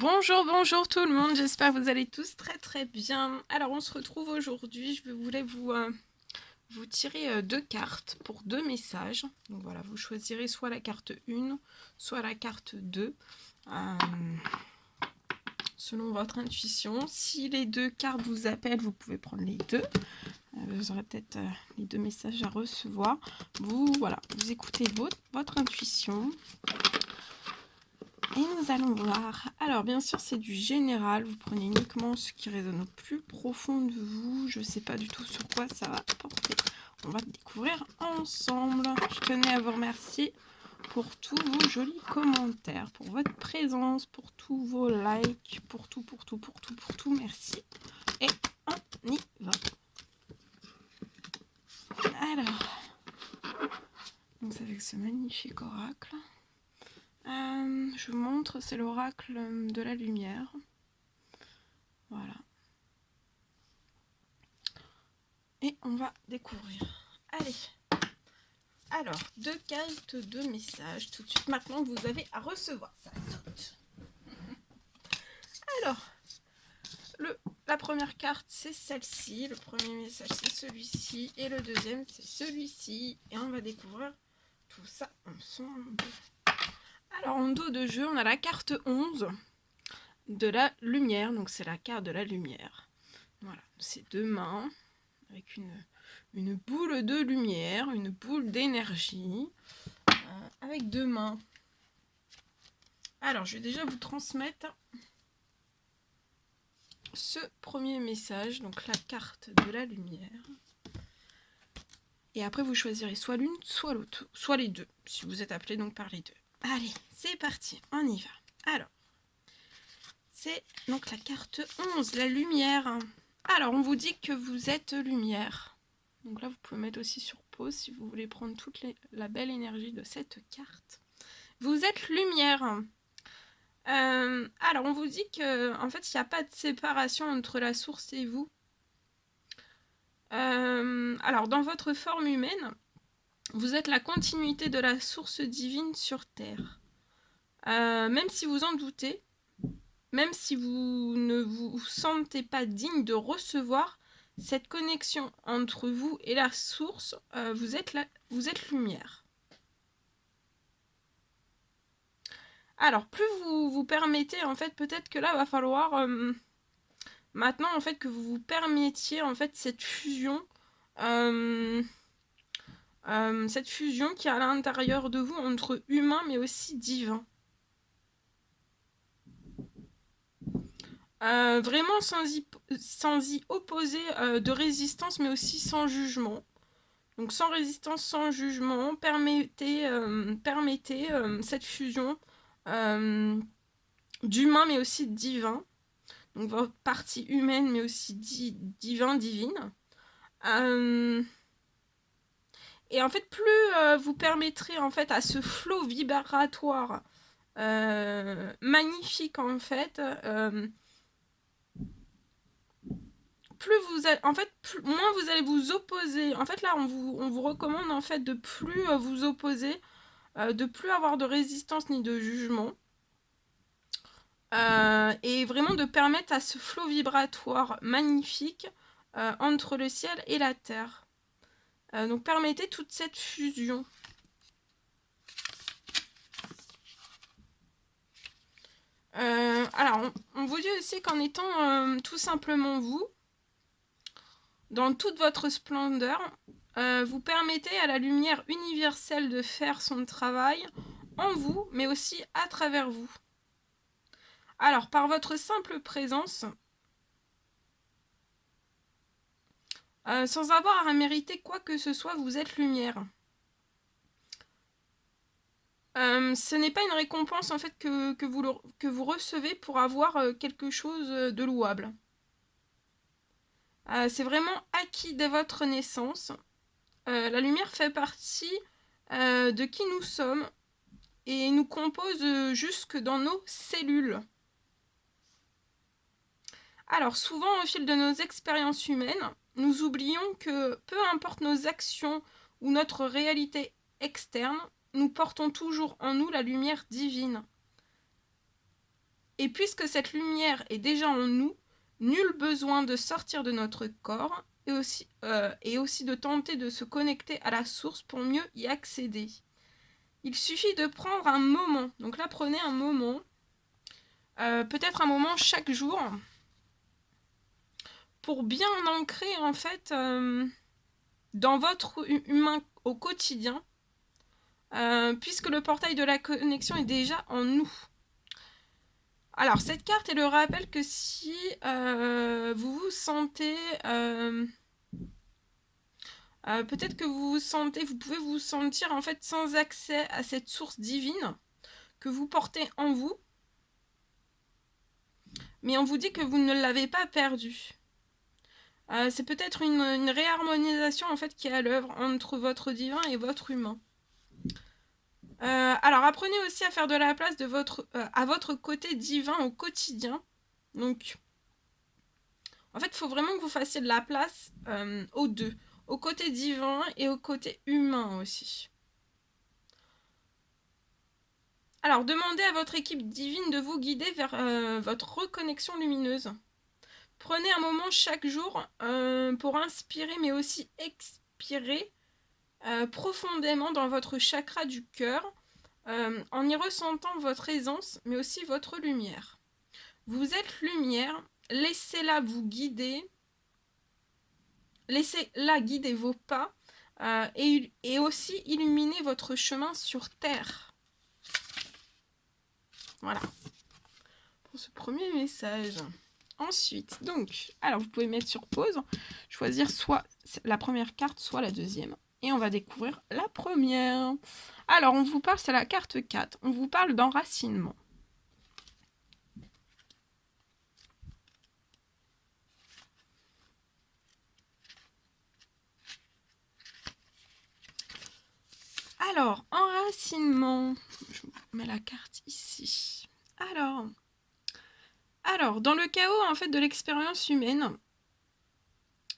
Bonjour, bonjour tout le monde, j'espère que vous allez tous très bien. Alors on se retrouve aujourd'hui, je voulais vous tirer deux cartes pour deux messages. Donc voilà, vous choisirez soit la carte 1, soit la carte 2, selon votre intuition. Si les deux cartes vous appellent, vous pouvez prendre les deux. Vous aurez peut-être les deux messages à recevoir. Vous écoutez votre intuition. Et nous allons voir. Alors, bien sûr, c'est du général. Vous prenez uniquement ce qui résonne au plus profond de vous. Je ne sais pas du tout sur quoi ça va porter. On va le découvrir ensemble. Je tenais à vous remercier pour tous vos jolis commentaires, pour votre présence, pour tous vos likes, pour tout. Merci. Et on y va. Alors, donc avec ce magnifique oracle. Je vous montre, c'est l'oracle de la lumière. Voilà. Et on va découvrir. Allez. Alors, deux cartes, deux messages. Tout de suite, maintenant, vous avez à recevoir. Ça saute. Alors, la première carte, c'est celle-ci. Le premier message, c'est celui-ci. Et le deuxième, c'est celui-ci. Et on va découvrir tout ça ensemble. Alors, en dos de jeu, on a la carte 11 de la lumière. Donc, c'est la carte de la lumière. Voilà, c'est deux mains avec une boule de lumière, une boule d'énergie, avec deux mains. Alors, je vais déjà vous transmettre ce premier message, donc la carte de la lumière. Et après, vous choisirez soit l'une, soit l'autre, soit les deux, si vous êtes appelé donc par les deux. Allez, c'est parti, on y va. Alors, c'est donc la carte 11, la lumière. Alors, on vous dit que vous êtes lumière. Donc là, vous pouvez mettre aussi sur pause si vous voulez prendre toute la belle énergie de cette carte. Vous êtes lumière. Alors, on vous dit que en fait, il n'y a pas de séparation entre la source et vous. Alors, dans votre forme humaine, vous êtes la continuité de la source divine sur Terre. Même si vous en doutez, même si vous ne vous sentez pas digne de recevoir cette connexion entre vous et la source, vous êtes lumière. Alors, plus vous vous permettez, en fait, peut-être que là, va falloir maintenant, en fait, que vous vous permettiez, en fait, cette fusion qui est à l'intérieur de vous entre humain, mais aussi divin. Vraiment sans y opposer de résistance, mais aussi sans jugement. Donc, sans résistance, sans jugement, permettez cette fusion d'humain, mais aussi de divin. Donc votre partie humaine, mais aussi divine. Et en fait, plus vous permettrez en fait à ce flot vibratoire magnifique en fait, moins vous allez vous opposer. En fait, là, on vous recommande en fait de plus vous opposer, de plus avoir de résistance ni de jugement. Et vraiment de permettre à ce flot vibratoire magnifique entre le ciel et la terre. Donc permettez toute cette fusion. Alors, on vous dit aussi qu'en étant tout simplement vous, dans toute votre splendeur, vous permettez à la lumière universelle de faire son travail en vous, mais aussi à travers vous. Alors, par votre simple présence, sans avoir à mériter quoi que ce soit, vous êtes lumière. Ce n'est pas une récompense en fait que vous recevez pour avoir quelque chose de louable. C'est vraiment acquis dès votre naissance. La lumière fait partie de qui nous sommes et nous compose jusque dans nos cellules. Alors souvent au fil de nos expériences humaines, nous oublions que peu importe nos actions ou notre réalité externe, nous portons toujours en nous la lumière divine. Et puisque cette lumière est déjà en nous, nul besoin de sortir de notre corps et aussi de tenter de se connecter à la source pour mieux y accéder. Il suffit de prendre un moment. Donc là, prenez un moment, peut-être un moment chaque jour, pour bien ancrer en fait dans votre humain au quotidien, puisque le portail de la connexion est déjà en nous. Alors, cette carte est le rappel que si vous vous sentez... peut-être que vous pouvez vous sentir en fait sans accès à cette source divine que vous portez en vous, mais on vous dit que vous ne l'avez pas perdue. C'est peut-être une réharmonisation en fait qui est à l'œuvre entre votre divin et votre humain. Alors apprenez aussi à faire de la place à votre côté divin au quotidien. Donc en fait il faut vraiment que vous fassiez de la place aux deux, au côté divin et au côté humain aussi. Alors demandez à votre équipe divine de vous guider vers votre reconnexion lumineuse. Prenez un moment chaque jour pour inspirer mais aussi expirer profondément dans votre chakra du cœur, en y ressentant votre aisance, mais aussi votre lumière. Vous êtes lumière, laissez-la vous guider, laissez-la guider vos pas, et aussi illuminer votre chemin sur Terre. Voilà, pour ce premier message. Ensuite, donc, alors vous pouvez mettre sur pause, choisir soit la première carte, soit la deuxième. Et on va découvrir la première. Alors, on vous parle, c'est la carte 4. On vous parle d'enracinement. Alors, enracinement. Je vous mets la carte ici. Alors, dans le chaos en fait de l'expérience humaine,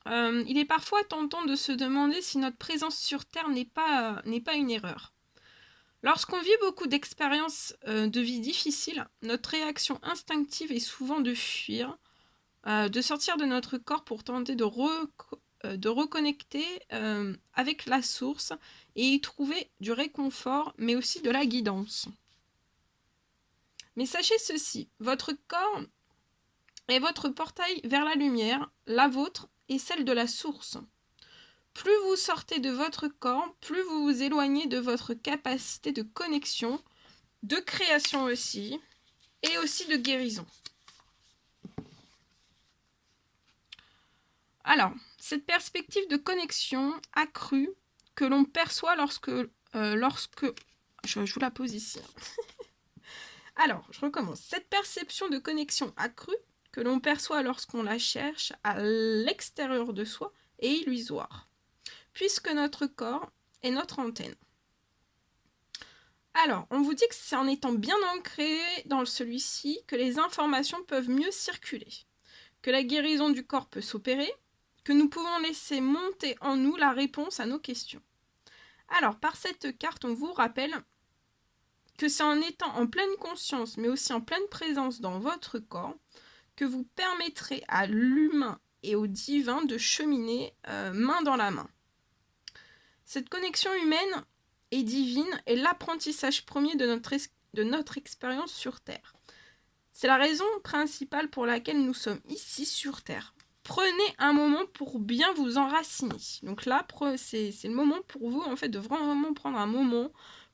il est parfois tentant de se demander si notre présence sur Terre n'est pas une erreur. Lorsqu'on vit beaucoup d'expériences de vie difficiles, notre réaction instinctive est souvent de fuir, de sortir de notre corps pour tenter de reconnecter avec la source et y trouver du réconfort, mais aussi de la guidance. Mais sachez ceci, votre corps est votre portail vers la lumière, la vôtre et celle de la source. Plus vous sortez de votre corps, plus vous vous éloignez de votre capacité de connexion, de création aussi, et aussi de guérison. Alors, cette perspective de connexion accrue que l'on perçoit lorsque je vous la pose ici. Alors, je recommence. Cette perception de connexion accrue que l'on perçoit lorsqu'on la cherche à l'extérieur de soi est illusoire, puisque notre corps est notre antenne. Alors, on vous dit que c'est en étant bien ancré dans celui-ci que les informations peuvent mieux circuler, que la guérison du corps peut s'opérer, que nous pouvons laisser monter en nous la réponse à nos questions. Alors, par cette carte, on vous rappelle que c'est en étant en pleine conscience, mais aussi en pleine présence dans votre corps, que vous permettrez à l'humain et au divin de cheminer main dans la main. Cette connexion humaine et divine est l'apprentissage premier de notre expérience sur Terre. C'est la raison principale pour laquelle nous sommes ici sur Terre. Prenez un moment pour bien vous enraciner. Donc là, c'est le moment pour vous en fait de vraiment prendre un moment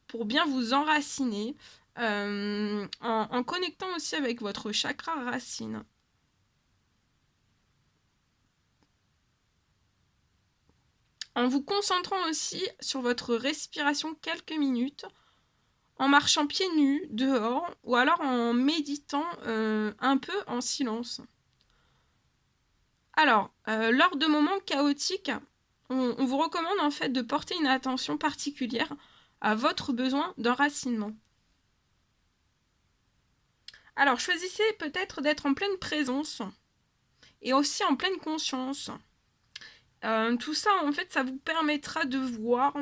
pour bien vous enraciner en connectant aussi avec votre chakra racine. En vous concentrant aussi sur votre respiration quelques minutes, en marchant pieds nus dehors ou alors en méditant un peu en silence. Alors, lors de moments chaotiques, on vous recommande en fait de porter une attention particulière à votre besoin d'enracinement. Alors, choisissez peut-être d'être en pleine présence et aussi en pleine conscience. Tout ça, en fait, ça vous permettra de voir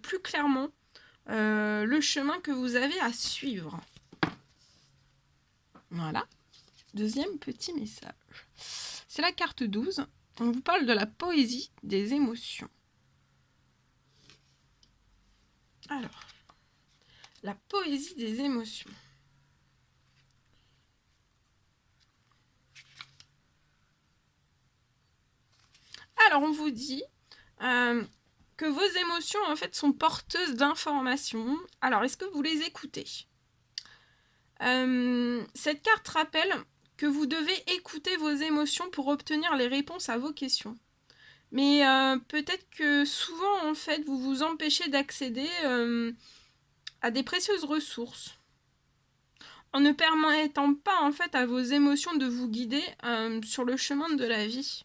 plus clairement le chemin que vous avez à suivre. Voilà. Deuxième petit message. C'est la carte 12. On vous parle de la poésie des émotions. Alors, la poésie des émotions. Alors, on vous dit que vos émotions, en fait, sont porteuses d'informations. Alors, est-ce que vous les écoutez ? Cette carte rappelle que vous devez écouter vos émotions pour obtenir les réponses à vos questions. Mais peut-être que souvent, en fait, vous vous empêchez d'accéder à des précieuses ressources. En ne permettant pas, en fait, à vos émotions de vous guider sur le chemin de la vie.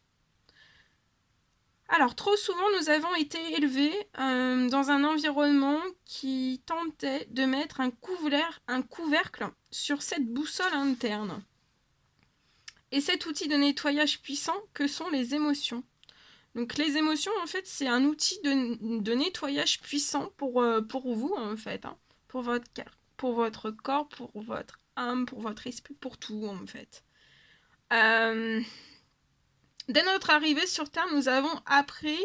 Alors, trop souvent, nous avons été élevés dans un environnement qui tentait de mettre un couvercle sur cette boussole interne. Et cet outil de nettoyage puissant que sont les émotions. Donc, les émotions, en fait, c'est un outil de nettoyage puissant pour vous, en fait. Hein, pour votre corps, pour votre âme, pour votre esprit, pour tout, en fait. Dès notre arrivée sur Terre, nous avons appris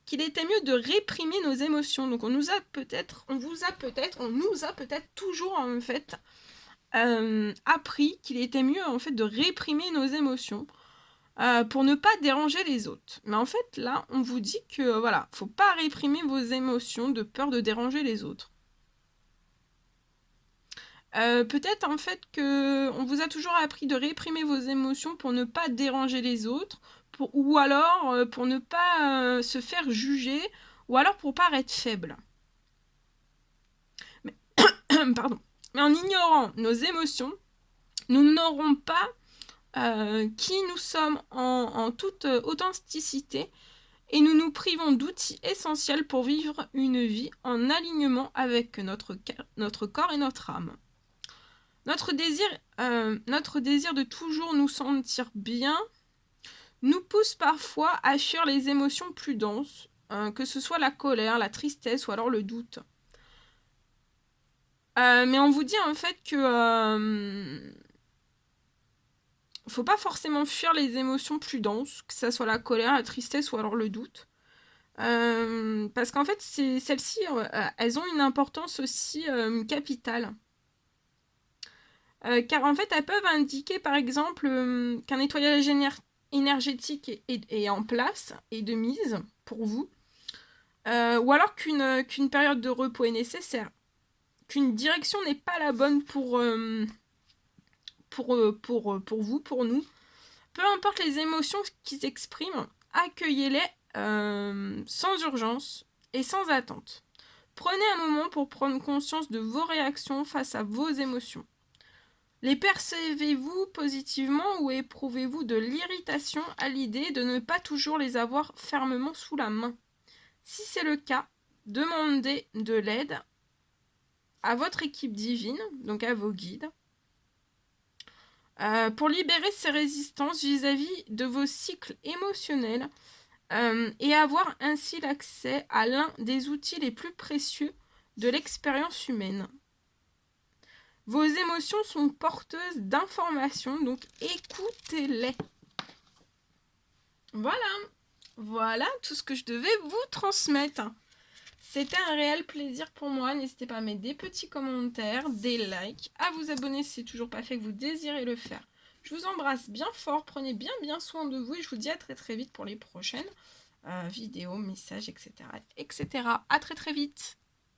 qu'il était mieux de réprimer nos émotions. Donc on nous a peut-être toujours en fait appris qu'il était mieux en fait de réprimer nos émotions pour ne pas déranger les autres. Mais en fait là, on vous dit que voilà, faut pas réprimer vos émotions de peur de déranger les autres. Peut-être en fait que on vous a toujours appris de réprimer vos émotions pour ne pas déranger les autres, ou alors pour ne pas se faire juger, ou alors pour paraître faible. Mais, pardon. Mais en ignorant nos émotions, nous n'aurons pas qui nous sommes en toute authenticité et nous nous privons d'outils essentiels pour vivre une vie en alignement avec notre corps et notre âme. Notre désir de toujours nous sentir bien nous pousse parfois à fuir les émotions plus denses, que ce soit la colère, la tristesse ou alors le doute. Mais on vous dit en fait que faut pas forcément fuir les émotions plus denses, que ce soit la colère, la tristesse ou alors le doute. Parce qu'en fait, celles-ci, elles ont une importance aussi capitale. Car en fait, elles peuvent indiquer, par exemple, qu'un nettoyage énergétique est en place et de mise pour vous, ou alors qu'une période de repos est nécessaire, qu'une direction n'est pas la bonne pour vous, pour nous. Peu importe les émotions qui s'expriment, accueillez-les sans urgence et sans attente. Prenez un moment pour prendre conscience de vos réactions face à vos émotions. Les percevez-vous positivement ou éprouvez-vous de l'irritation à l'idée de ne pas toujours les avoir fermement sous la main ? Si c'est le cas, demandez de l'aide à votre équipe divine, donc à vos guides, pour libérer ces résistances vis-à-vis de vos cycles émotionnels et avoir ainsi l'accès à l'un des outils les plus précieux de l'expérience humaine. Vos émotions sont porteuses d'informations, donc écoutez-les. Voilà tout ce que je devais vous transmettre. C'était un réel plaisir pour moi. N'hésitez pas à mettre des petits commentaires, des likes, à vous abonner si ce n'est toujours pas fait, que vous désirez le faire. Je vous embrasse bien fort, prenez bien soin de vous et je vous dis à très vite pour les prochaines vidéos, messages, etc. À très vite.